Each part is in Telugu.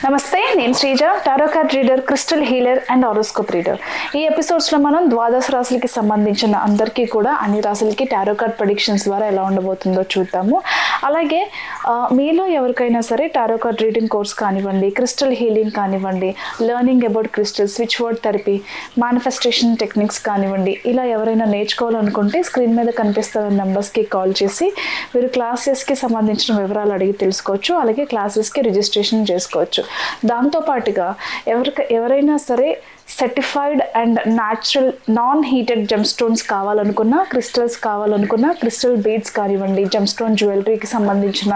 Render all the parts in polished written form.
నమస్తే, నేను Sreeja, tarot card reader, crystal healer and horoscope reader. ఈ ఎపిసోడ్స్లో మనం ద్వాదశ రాశులకి సంబంధించిన అందరికీ కూడా అన్ని రాశులకి టారో కార్డ్ ప్రెడిక్షన్స్ ద్వారా ఎలా ఉండబోతుందో చూద్దాము. అలాగే మీలో ఎవరికైనా సరే టారో కార్డ్ రీడింగ్ కోర్స్ కానివ్వండి, క్రిస్టల్ హీలింగ్ కానివ్వండి, learning about crystal, switch word therapy, manifestation techniques కానివ్వండి, ఇలా ఎవరైనా నేర్చుకోవాలనుకుంటే స్క్రీన్ మీద కనిపిస్తున్న నెంబర్స్కి కాల్ చేసి మీరు క్లాసెస్కి సంబంధించిన వివరాలు అడిగి తెలుసుకోవచ్చు. అలాగే క్లాసెస్కి రిజిస్ట్రేషన్ చేసుకోవచ్చు. దాంతోపాటుగా ఎవరైనా సరే certified and natural non heated gem stones కావాలనుకున్నా, క్రిస్టల్స్ కావాలనుకున్నా, క్రిస్టల్ బీడ్స్ కానివ్వండి, జెమ్ స్టోన్ జ్యువెలరీకి సంబంధించిన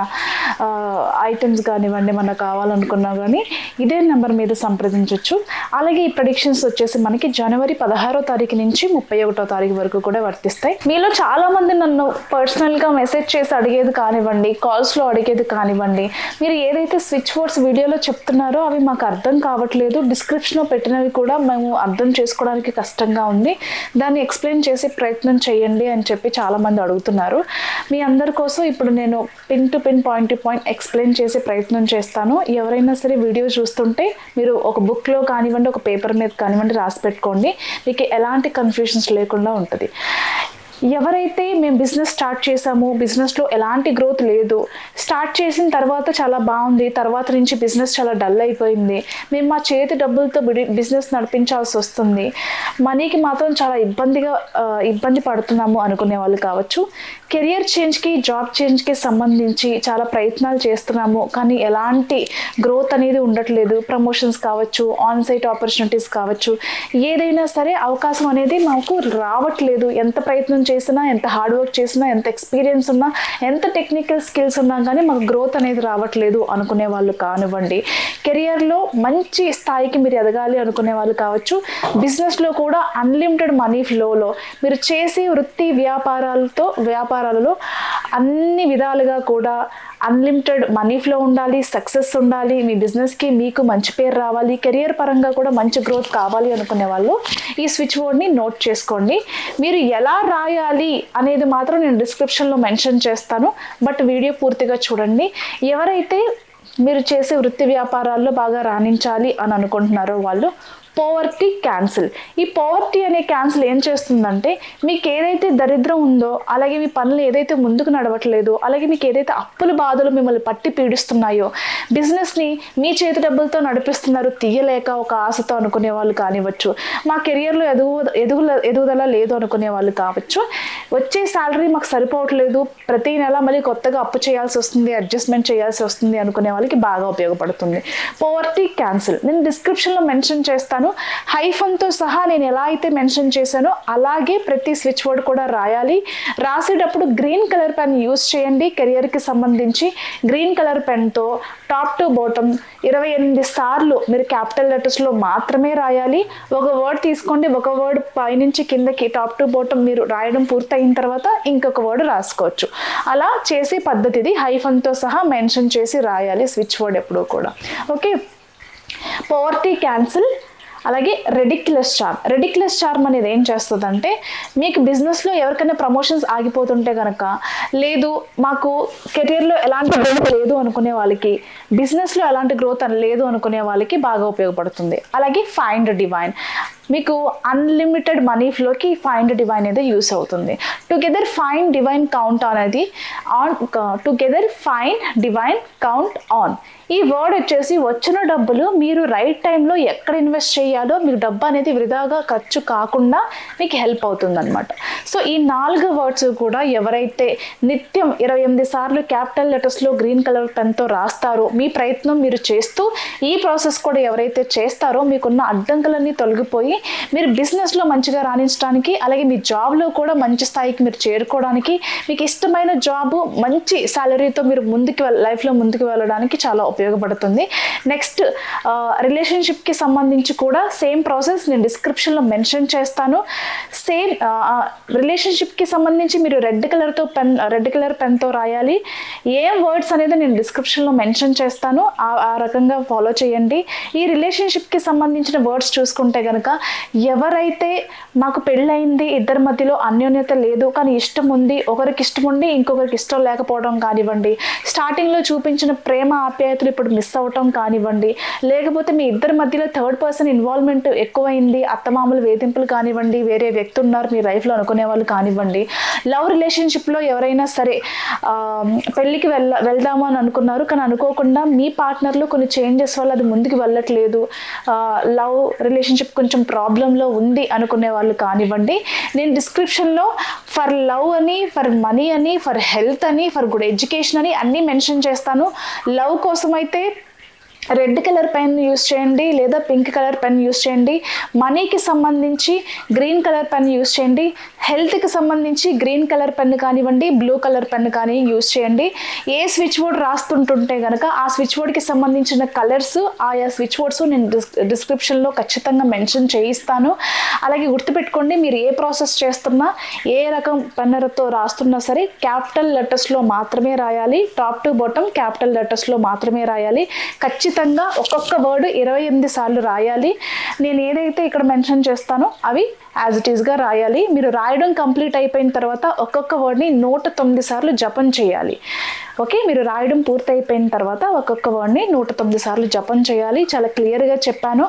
ఐటమ్స్ కానివ్వండి, మనకు కావాలనుకున్నా కానీ ఇదే నెంబర్ మీద సంప్రదించవచ్చు. అలాగే ఈ ప్రెడిక్షన్స్ వచ్చేసి మనకి జనవరి 16వ తారీఖు నుంచి 31వ తారీఖు వరకు కూడా వర్తిస్తాయి. మీలో చాలామంది నన్ను పర్సనల్గా మెసేజ్ చేసి అడిగేది కానివ్వండి, కాల్స్లో అడిగేది కానివ్వండి, మీరు ఏదైతే స్విచ్ వర్డ్స్ వీడియోలో చెప్తున్నారో అవి మాకు అర్థం కావట్లేదు, డిస్క్రిప్షన్లో పెట్టినవి కూడా మేము అర్థం చేసుకోవడానికి కష్టంగా ఉంది, దాన్ని ఎక్స్ప్లెయిన్ చేసి ప్రయత్నం చేయండి అని చెప్పి చాలామంది అడుగుతున్నారు. మీ అందరి కోసం ఇప్పుడు నేను pin to pin, point to point explain చేసే ప్రయత్నం చేస్తాను. ఎవరైనా సరే వీడియో చూస్తుంటే మీరు ఒక బుక్లో కానివ్వండి, ఒక పేపర్ మీద కానివ్వండి రాసి పెట్టుకోండి, మీకు ఎలాంటి కన్ఫ్యూషన్స్ లేకుండా ఉంటుంది. ఎవరైతే మేము బిజినెస్ స్టార్ట్ చేసామో, బిజినెస్లో ఎలాంటి గ్రోత్ లేదు, స్టార్ట్ చేసిన తర్వాత చాలా బాగుంది, తర్వాత నుంచి బిజినెస్ చాలా డల్ అయిపోయింది, మేము మా చేతి డబ్బులతో బిజినెస్ నడిపించాల్సి వస్తుంది, మనీకి మాత్రం చాలా ఇబ్బంది పడుతున్నాము అనుకునే వాళ్ళు కావచ్చు, కెరియర్ చేంజ్కి, జాబ్ చేంజ్కి సంబంధించి చాలా ప్రయత్నాలు చేస్తున్నాము కానీ ఎలాంటి గ్రోత్ అనేది ఉండట్లేదు, ప్రమోషన్స్ కావచ్చు, ఆన్ సైట్ ఆపర్చునిటీస్ కావచ్చు, ఏదైనా సరే అవకాశం అనేది మాకు రావట్లేదు, ఎంత ప్రయత్నం చేసినా, ఎంత హార్డ్ వర్క్ చేసినా, ఎంత ఎక్స్పీరియన్స్ ఉన్నా, ఎంత టెక్నికల్ స్కిల్స్ ఉన్నా కానీ మాకు గ్రోత్ అనేది రావట్లేదు అనుకునే వాళ్ళు కానివ్వండి, కెరియర్లో మంచి స్థాయికి మీరు ఎదగాలి అనుకునే వాళ్ళు కావచ్చు, బిజినెస్లో కూడా అన్లిమిటెడ్ మనీ ఫ్లోలో మీరు చేసే వృత్తి వ్యాపారాలలో అన్ని విధాలుగా కూడా అన్లిమిటెడ్ మనీ ఫ్లో ఉండాలి, సక్సెస్ ఉండాలి, మీ బిజినెస్కి మీకు మంచి పేరు రావాలి, కెరియర్ పరంగా కూడా మంచి గ్రోత్ కావాలి అనుకునే వాళ్ళు ఈ స్విచ్ వర్డ్ని నోట్ చేసుకోండి. మీరు ఎలా రాయాలి అనేది మాత్రం నేను డిస్క్రిప్షన్లో మెన్షన్ చేస్తాను, బట్ వీడియో పూర్తిగా చూడండి. ఎవరైతే మీరు చేసే వృత్తి వ్యాపారాల్లో బాగా రాణించాలి అని అనుకుంటున్నారో వాళ్ళు పోవర్టీ క్యాన్సిల్. ఈ పోవర్టీ అనే క్యాన్సిల్ ఏం చేస్తుందంటే, మీకు ఏదైతే దరిద్రం ఉందో, అలాగే మీ పనులు ఏదైతే ముందుకు నడవట్లేదు, అలాగే మీకు ఏదైతే అప్పుల బాధలు మిమ్మల్ని పట్టి పీడిస్తున్నాయో, బిజినెస్ని మీ చేతి డబ్బులతో నడిపిస్తున్నారు తీయలేక ఒక ఆశతో అనుకునే వాళ్ళు కానివ్వచ్చు, మా కెరియర్లో ఎదుగుదల లేదు అనుకునే వాళ్ళు కావచ్చు, వచ్చే శాలరీ మాకు సరిపోవట్లేదు, ప్రతి నెల మళ్ళీ కొత్తగా అప్పు చేయాల్సి వస్తుంది, అడ్జస్ట్మెంట్ చేయాల్సి వస్తుంది అనుకునే వాళ్ళకి బాగా ఉపయోగపడుతుంది పోవర్టీ క్యాన్సిల్. నేను డిస్క్రిప్షన్లో మెన్షన్ చేస్తాను, హైఫన్తో సహా నేను ఎలా అయితే మెన్షన్ చేశానో అలాగే ప్రతి స్విచ్ వర్డ్ కూడా రాయాలి. రాసేటప్పుడు గ్రీన్ కలర్ పెన్ యూజ్ చేయండి. కెరియర్కి సంబంధించి గ్రీన్ కలర్ పెన్తో టాప్ టు బాటమ్ 28 సార్లు మీరు క్యాపిటల్ లెటర్స్లో మాత్రమే రాయాలి. ఒక వర్డ్ తీసుకోండి, ఒక వర్డ్ పైనుంచి కిందకి టాప్ టు బాటమ్ మీరు రాయడం పూర్తయిన తర్వాత ఇంకొక వర్డ్ రాసుకోవచ్చు. అలా చేసే పద్ధతిది, హైఫన్తో సహా మెన్షన్ చేసి రాయాలి స్విచ్ వర్డ్ ఎప్పుడూ కూడా. Okay, poverty cancel. అలాగే రెడిక్యులస్ చార్మ్ అనేది ఏం చేస్తుందంటే, మీకు బిజినెస్లో ఎవరికైనా ప్రమోషన్స్ ఆగిపోతుంటే కనుక, లేదు మాకు కెరియర్లో ఎలాంటి గ్రోత్ లేదు అనుకునే వాళ్ళకి, బిజినెస్లో ఎలాంటి గ్రోత్ లేదు అనుకునే వాళ్ళకి బాగా ఉపయోగపడుతుంది. అలాగే ఫైండ్ డివైన్, మీకు అన్లిమిటెడ్ మనీ ఫ్లోకి ఫైండ్ డివైన్ అనేది యూస్ అవుతుంది. టుగెదర్ ఫైండ్ డివైన్ కౌంట్ అనేది together find divine count on. ఈ వర్డ్ వచ్చేసి వచ్చిన డబ్బులు మీరు రైట్ టైంలో ఎక్కడ ఇన్వెస్ట్ చేయాలో, మీకు డబ్బు అనేది వృధాగా ఖర్చు కాకుండా మీకు హెల్ప్ అవుతుంది అనమాట. సో ఈ 4 వర్డ్స్ కూడా ఎవరైతే నిత్యం 28 సార్లు క్యాపిటల్ లెటర్స్లో గ్రీన్ కలర్ పెన్తో రాస్తారో, మీ ప్రయత్నం మీరు చేస్తూ ఈ ప్రాసెస్ కూడా ఎవరైతే చేస్తారో, మీకున్న అడ్డంకులన్నీ తొలగిపోయి మీరు బిజినెస్లో మంచిగా రాణించడానికి, అలాగే మీ జాబ్లో కూడా మంచి స్థాయికి మీరు చేరుకోవడానికి, మీకు ఇష్టమైన జాబు మంచి శాలరీతో మీరు లైఫ్లో ముందుకు వెళ్ళడానికి చాలా ఉపయోగపడుతుంది. నెక్స్ట్ రిలేషన్షిప్కి సంబంధించి కూడా సేమ్ ప్రాసెస్ నేను డిస్క్రిప్షన్లో మెన్షన్ చేస్తాను. సేమ్ రిలేషన్షిప్కి సంబంధించి మీరు రెడ్ కలర్ పెన్తో రాయాలి. ఏం వర్డ్స్ అనేది నేను డిస్క్రిప్షన్లో మెన్షన్ చేస్తాను, ఆ రకంగా ఫాలో చేయండి. ఈ రిలేషన్షిప్కి సంబంధించిన వర్డ్స్ చూసుకుంటే కనుక ఎవరైతే మాకు పెళ్ళయింది, ఇద్దరి మధ్యలో అన్యోన్యత లేదు కానీ ఇష్టం ఉంది, ఒకరికి ఇష్టం ఉండి ఇంకొకరికి ఇష్టం లేకపోవడం కానివ్వండి, స్టార్టింగ్లో చూపించిన ప్రేమ ఆప్యాయతలు ఇప్పుడు మిస్ అవటం కానివ్వండి, లేకపోతే మీ ఇద్దరి మధ్యలో థర్డ్ పర్సన్ ఇన్వాల్వ్మెంట్ ఎక్కువైంది, అత్తమామలు వేధింపులు కానివ్వండి, వేరే వ్యక్తి ఉన్నారు మీ లైఫ్లో అనుకునే వాళ్ళు కానివ్వండి, లవ్ రిలేషన్షిప్లో ఎవరైనా సరే పెళ్ళికి వెళ్దాము అని అనుకున్నారు కానీ అనుకోకుండా మీ పార్ట్నర్లో కొన్ని చేంజెస్ వల్ల అది ముందుకు వెళ్ళట్లేదు, లవ్ రిలేషన్షిప్ కొంచెం ప్రాబ్లంలో ఉంది అనుకునే వాళ్ళు కానివ్వండి, నేను డిస్క్రిప్షన్లో ఫర్ లవ్ అని, ఫర్ మనీ అని, ఫర్ హెల్త్ అని, ఫర్ గుడ్ ఎడ్యుకేషన్ అని అన్నీ మెన్షన్ చేస్తాను. లవ్ కోసం అయితే రెడ్ కలర్ పెన్ యూస్ చేయండి లేదా పింక్ కలర్ పెన్ యూస్ చేయండి, మనీకి సంబంధించి గ్రీన్ కలర్ పెన్ యూస్ చేయండి, హెల్త్కి సంబంధించి గ్రీన్ కలర్ పెన్ కానివ్వండి, బ్లూ కలర్ పెన్ కానీ యూస్ చేయండి. ఏ స్విచ్ బోర్డ్ రాస్తుంటుంటే కనుక ఆ స్విచ్ బోర్డ్కి సంబంధించిన కలర్స్, ఆయా స్విచ్ బోర్డ్స్ నేను డిస్క్రిప్షన్లో ఖచ్చితంగా మెన్షన్ చేయిస్తాను. అలాగే గుర్తుపెట్టుకోండి, మీరు ఏ ప్రాసెస్ చేస్తున్నా, ఏ రకం పెన్నరతో రాస్తున్నా సరే క్యాపిటల్ లెటర్స్లో మాత్రమే రాయాలి, టాప్ టు బాటమ్ క్యాపిటల్ లెటర్స్లో మాత్రమే రాయాలి. ఖచ్చితంగా ఒక్కొక్క వర్డ్ 28 సార్లు రాయాలి. నేను ఏదైతే ఇక్కడ మెన్షన్ చేస్తానో అవి యాజ్ ఇట్ ఈస్గా రాయాలి. మీరు రాయడం కంప్లీట్ అయిపోయిన తర్వాత ఒక్కొక్క వర్డ్ని 109 సార్లు జపం చేయాలి. ఓకే, మీరు రాయడం పూర్తి అయిపోయిన తర్వాత ఒక్కొక్క వర్డ్ని 109 సార్లు జపం చేయాలి. చాలా క్లియర్గా చెప్పాను,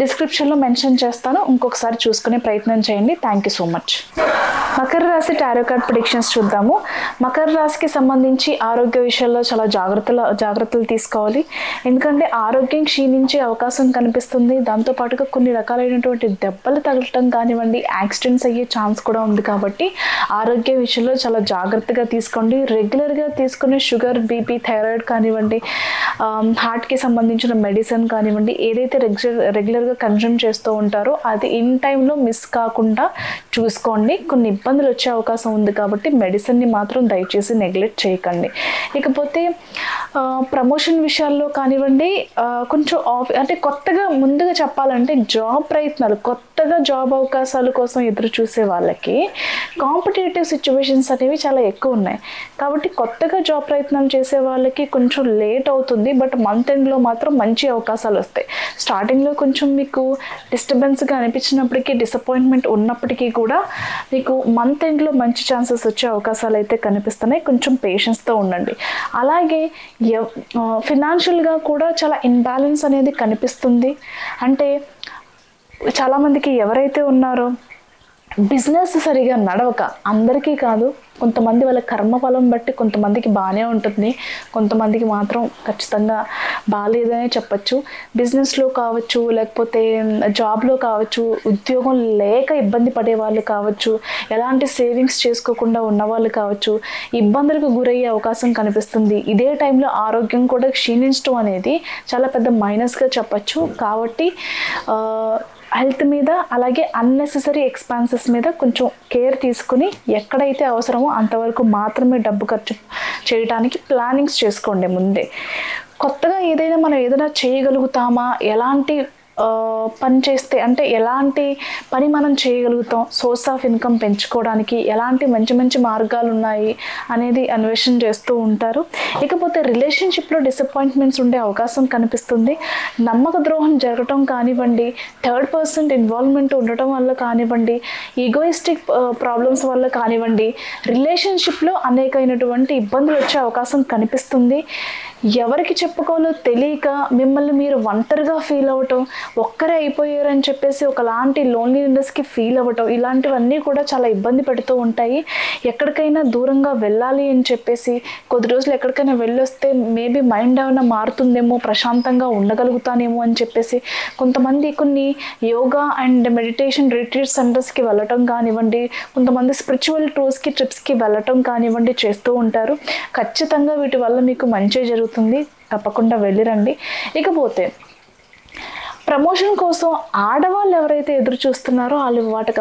డిస్క్రిప్షన్లో మెన్షన్ చేస్తాను, ఇంకొకసారి చూసుకునే ప్రయత్నం చేయండి. Thank you so much. Makar రాశి టారో కార్డ్ ప్రిడిక్షన్స్ చూద్దాము. మకర రాశికి సంబంధించి ఆరోగ్య విషయాల్లో చాలా జాగ్రత్తలు తీసుకోవాలి. ఎందుకంటే ఆరోగ్యం క్షీణించే అవకాశం కనిపిస్తుంది. దాంతోపాటుగా కొన్ని రకాలైనటువంటి దెబ్బలు తగలటం కానివ్వండి, యాక్సిడెంట్స్ అయ్యే ఛాన్స్ కూడా ఉంది. కాబట్టి ఆరోగ్య విషయంలో చాలా జాగ్రత్తగా తీసుకోండి. రెగ్యులర్గా తీసుకునే షుగర్, బీపీ, థైరాయిడ్ కానివ్వండి, హార్ట్కి సంబంధించిన మెడిసిన్ కానివ్వండి, ఏదైతే రెగ్యులర్గా కన్జ్యూమ్ చేస్తూ ఉంటారో అది ఇన్ టైంలో మిస్ కాకుండా చూసుకోండి. కొన్ని ఇబ్బందులు వచ్చే అవకాశం ఉంది కాబట్టి మెడిసిన్ని మాత్రం దయచేసి నెగ్లెక్ట్ చేయకండి. ఇకపోతే ప్రమోషన్ విషయాల్లో కానివ్వండి, కొంచెం అంటే కొత్తగా ముందుగా చెప్పాలంటే జాబ్ ప్రయత్నాలు, కొత్తగా జాబ్ అవకాశాల కోసం ఎదురు చూసే వాళ్ళకి కాంపిటేటివ్ సిచ్యువేషన్స్ అనేవి చాలా ఎక్కువ ఉన్నాయి. కాబట్టి కొత్తగా జాబ్ ప్రయత్నాలు చేసే వాళ్ళకి కొంచెం లేట్ అవుతుంది, బట్ మంత్ ఎండ్లో మాత్రం మంచి అవకాశాలు వస్తాయి. స్టార్టింగ్లో కొంచెం మీకు డిస్టర్బెన్స్గా అనిపించినప్పటికీ, డిసప్పాయింట్మెంట్ ఉన్నప్పటికీ కూడా మీకు మంత్ ఎండ్లో మంచి ఛాన్సెస్ వచ్చే అవకాశాలు అయితే కనిపిస్తున్నాయి. కొంచెం పేషెన్స్తో ఉండండి. అలాగే ఫినాన్షియల్గా కూడా చాలా ఇన్బ్యాలెన్స్ అనేది కనిపిస్తుంది. అంటే చాలామందికి ఎవరైతే ఉన్నారో బిజినెస్ సరిగా నడవక, అందరికీ కాదు, కొంతమంది వాళ్ళ కర్మఫలం బట్టి కొంతమందికి బాగానే ఉంటుంది, కొంతమందికి మాత్రం ఖచ్చితంగా బాగాలేదనే చెప్పచ్చు. బిజినెస్లో కావచ్చు, లేకపోతే జాబ్లో కావచ్చు, ఉద్యోగం లేక ఇబ్బంది పడే వాళ్ళు కావచ్చు, ఎలాంటి సేవింగ్స్ చేసుకోకుండా ఉన్నవాళ్ళు కావచ్చు, ఇబ్బందులకు గురయ్యే అవకాశం కనిపిస్తుంది. ఇదే టైంలో ఆరోగ్యం కూడా క్షీణించడం అనేది చాలా పెద్ద మైనస్గా చెప్పచ్చు. కాబట్టి హెల్త్ మీద, అలాగే అన్నెసెసరీ ఎక్స్పెన్సెస్ మీద కొంచెం కేర్ తీసుకుని ఎక్కడైతే అవసరమో అంతవరకు మాత్రమే డబ్బు ఖర్చు చేయడానికి ప్లానింగ్స్ చేసుకోండి ముందే. కొత్తగా ఏదైనా మనం ఏదైనా చేయగలుగుతామా, ఎలాంటి పని చేస్తే అంటే ఎలాంటి పని మనం చేయగలుగుతాం, సోర్స్ ఆఫ్ ఇన్కమ్ పెంచుకోవడానికి ఎలాంటి మంచి మంచి మార్గాలు ఉన్నాయి అనేది అన్వేషణ చేస్తూ ఉంటారు. ఇకపోతే రిలేషన్షిప్లో డిసప్పాయింట్మెంట్స్ ఉండే అవకాశం కనిపిస్తుంది. నమ్మక ద్రోహం జరగటం కానివ్వండి, థర్డ్ పర్సన్ ఇన్వాల్వ్మెంట్ ఉండటం వల్ల కానివ్వండి, ఈగోయిస్టిక్ ప్రాబ్లమ్స్ వల్ల కానివ్వండి, రిలేషన్షిప్లో అనేకమైనటువంటి ఇబ్బందులు వచ్చే అవకాశం కనిపిస్తుంది. ఎవరికి చెప్పుకోవాలో తెలియక మిమ్మల్ని మీరు ఒంటరిగా ఫీల్ అవ్వటం, ఒక్కరే అయిపోయారని చెప్పేసి ఒకలాంటి లోన్లీనెస్కి ఫీల్ అవ్వటం, ఇలాంటివన్నీ కూడా చాలా ఇబ్బంది పెడుతూ ఉంటాయి. ఎక్కడికైనా దూరంగా వెళ్ళాలి అని చెప్పేసి కొద్ది రోజులు ఎక్కడికైనా వెళ్ళొస్తే మేబీ మైండ్ ఏమైనా మారుతుందేమో, ప్రశాంతంగా ఉండగలుగుతానేమో అని చెప్పేసి కొంతమంది కొన్ని యోగా అండ్ మెడిటేషన్ రిట్రీట్ సెంటర్స్కి వెళ్ళటం కానివ్వండి, కొంతమంది స్పిరిచువల్ టూర్స్కి, ట్రిప్స్కి వెళ్ళటం కానివ్వండి చేస్తూ ఉంటారు. ఖచ్చితంగా వీటి వల్ల మీకు మంచి జరుగుతుంది, తప్పకుండా వెళ్ళిరండి. ఇకపోతే ప్రమోషన్ కోసం ఆడవాళ్ళు ఎవరైతే ఎదురు చూస్తున్నారో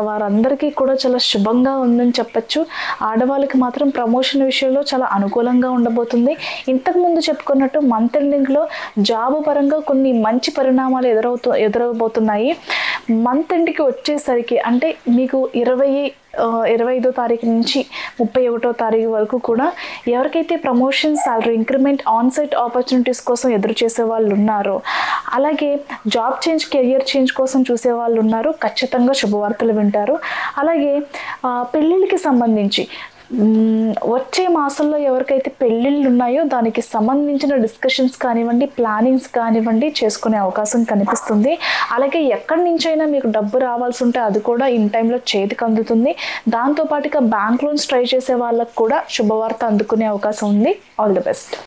వారందరికీ కూడా చాలా శుభంగా ఉందని చెప్పచ్చు. ఆడవాళ్ళకి మాత్రం ప్రమోషన్ విషయంలో చాలా అనుకూలంగా ఉండబోతుంది. ఇంతకుముందు చెప్పుకున్నట్టు మంత్ ఎండింగ్లో జాబ్ పరంగా కొన్ని మంచి పరిణామాలు ఎదురవబోతున్నాయి. మంత్ ఎండ్కి వచ్చేసరికి అంటే మీకు 25వ తారీఖు నుంచి 31వ తారీఖు వరకు కూడా ఎవరికైతే promotion, salary increment, onsite opportunities కోసం ఎదురు చేసే వాళ్ళు ఉన్నారో, అలాగే జాబ్ చేంజ్, కెరియర్ చేంజ్ కోసం చూసే వాళ్ళు ఉన్నారు, ఖచ్చితంగా శుభవార్తలు వింటారు. అలాగే పెళ్ళిళ్ళకి సంబంధించి వచ్చే మాసంలో ఎవరికైతే పెళ్ళిళ్ళు ఉన్నాయో దానికి సంబంధించిన డిస్కషన్స్ కానివ్వండి, ప్లానింగ్స్ కానివ్వండి చేసుకునే అవకాశం కనిపిస్తుంది. అలాగే ఎక్కడి నుంచైనా మీకు డబ్బు రావాల్సి ఉంటే అది కూడా ఇన్ టైంలో చేతికి అందుతుంది. దాంతోపాటుగా బ్యాంక్ లోన్స్ ట్రై చేసే వాళ్ళకు కూడా శుభవార్త అందుకునే అవకాశం ఉంది. All the best.